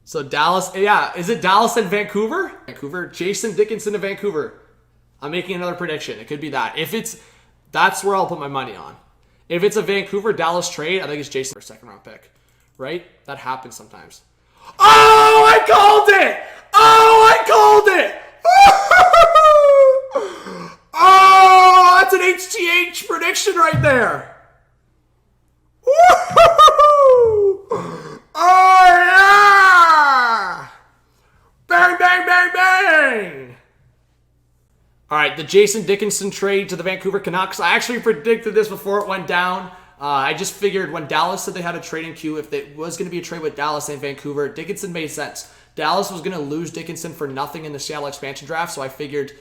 So Dallas, yeah, is it Dallas and Vancouver? Vancouver, Jason Dickinson to Vancouver. I'm making another prediction. It could be that. If it's, that's where I'll put my money on. If it's a Vancouver-Dallas trade, I think it's Jason for a second-round pick. Right? That happens sometimes. Oh, I called it! Oh, I called it! Oh, that's an HTH prediction right there. Oh, yeah! Bang, bang, bang, bang! All right, the Jason Dickinson trade to the Vancouver Canucks. I actually predicted this before it went down. I just figured when Dallas said they had a trade in queue, if it was going to be a trade with Dallas and Vancouver, Dickinson made sense. Dallas was going to lose Dickinson for nothing in the Seattle expansion draft, so I figured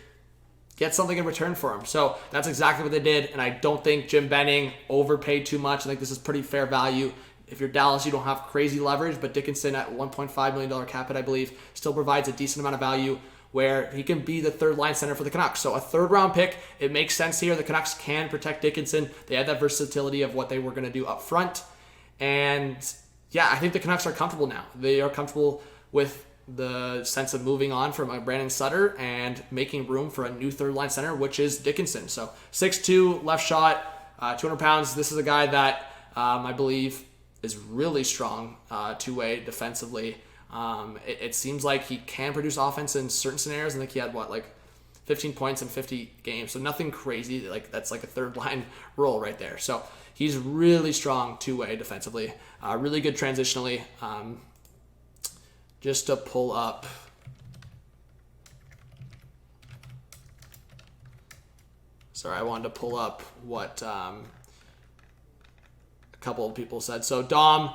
get something in return for him. So that's exactly what they did, and I don't think Jim Benning overpaid too much. I think this is pretty fair value. If you're Dallas, you don't have crazy leverage, but Dickinson at $1.5 million cap hit, I believe, still provides a decent amount of value where he can be the third line center for the Canucks. So a third round pick, it makes sense here. The Canucks can protect Dickinson. They had that versatility of what they were going to do up front. And yeah, I think the Canucks are comfortable now. They are comfortable with the sense of moving on from a Brandon Sutter and making room for a new third line center, which is Dickinson. So 6'2", left shot, 200 pounds. This is a guy that I believe is really strong two-way defensively. It seems like he can produce offense in certain scenarios. I think he had, 15 points in 50 games. So nothing crazy. That's like a third line role right there. So he's really strong two-way defensively. Really good transitionally. Just to pull up. Sorry, I wanted to pull up what a couple of people said. So Dom,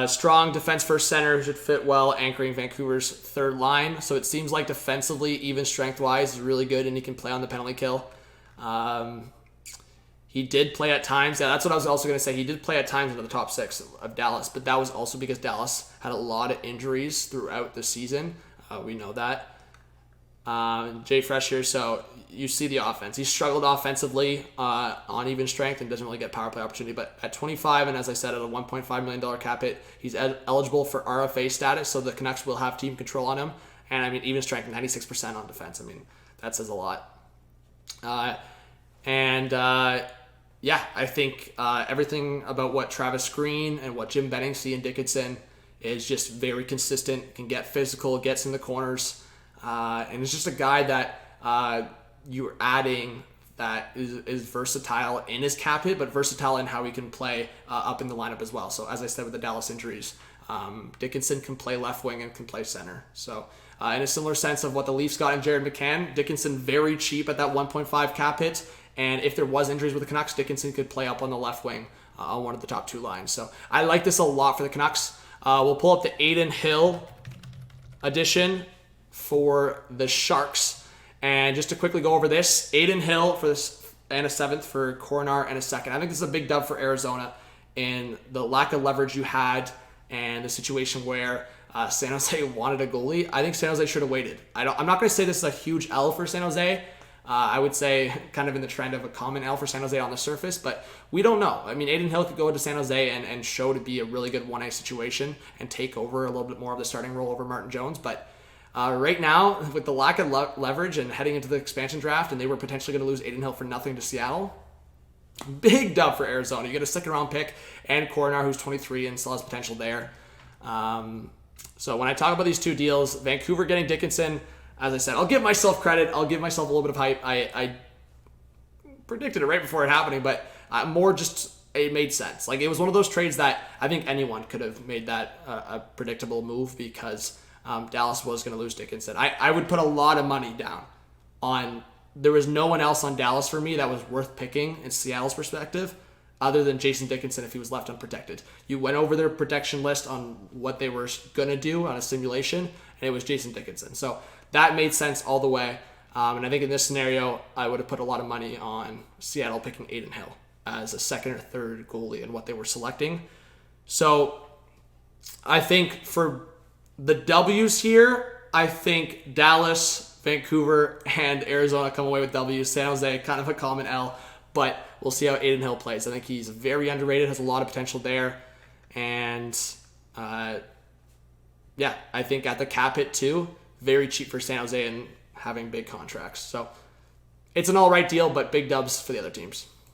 strong defense first center who should fit well anchoring Vancouver's third line. So it seems like defensively, even strength-wise, is really good, and he can play on the penalty kill. He did play at times. Yeah, that's what I was also going to say. He did play at times into the top six of Dallas, but that was also because Dallas had a lot of injuries throughout the season. We know that. Jay Fresh here, so you see the offense. He struggled offensively on even strength and doesn't really get power play opportunity, but at 25, and as I said, at a $1.5 million cap hit, he's eligible for RFA status, so the Canucks will have team control on him. And I mean, even strength, 96% on defense. I mean, that says a lot. Yeah, I think everything about what Travis Green and what Jim Benning see in Dickinson is just very consistent, can get physical, gets in the corners, and it's just a guy that you're adding that is versatile in his cap hit, but versatile in how he can play up in the lineup as well. So as I said with the Dallas injuries, Dickinson can play left wing and can play center. So in a similar sense of what the Leafs got in Jared McCann, Dickinson very cheap at that 1.5 cap hit. And if there was injuries with the Canucks, Dickinson could play up on the left wing on one of the top two lines. So I like this a lot for the Canucks. We'll pull up the Adin Hill edition for the Sharks. And just to quickly go over this, Adin Hill for this and a 7th for Coronar and a 2nd. I think this is a big dub for Arizona in the lack of leverage you had and the situation where San Jose wanted a goalie. I think San Jose should have waited. I'm not going to say this is a huge L for San Jose. I would say kind of in the trend of a common L for San Jose on the surface, but we don't know. I mean, Adin Hill could go into San Jose and show to be a really good 1A situation and take over a little bit more of the starting role over Martin Jones. But right now, with the lack of leverage and heading into the expansion draft, and they were potentially going to lose Adin Hill for nothing to Seattle, big dub for Arizona. You get a second-round pick and Coronar, who's 23 and still has potential there. So when I talk about these two deals, Vancouver getting Dickinson, as I said, I'll give myself credit. I'll give myself a little bit of hype. I predicted it right before it happening, but more just it made sense. Like, it was one of those trades that I think anyone could have made that a predictable move because Dallas was going to lose Dickinson. I would put a lot of money down on. There was no one else on Dallas for me that was worth picking in Seattle's perspective other than Jason Dickinson if he was left unprotected. You went over their protection list on what they were going to do on a simulation, and it was Jason Dickinson. So that made sense all the way. And I think in this scenario, I would have put a lot of money on Seattle picking Adin Hill as a second or third goalie in what they were selecting. So I think for the W's here, I think Dallas, Vancouver, and Arizona come away with W's. San Jose, kind of a common L, but we'll see how Adin Hill plays. I think he's very underrated, has a lot of potential there, and yeah, I think at the cap hit too, very cheap for San Jose and having big contracts. So it's an all right deal, but big dubs for the other teams.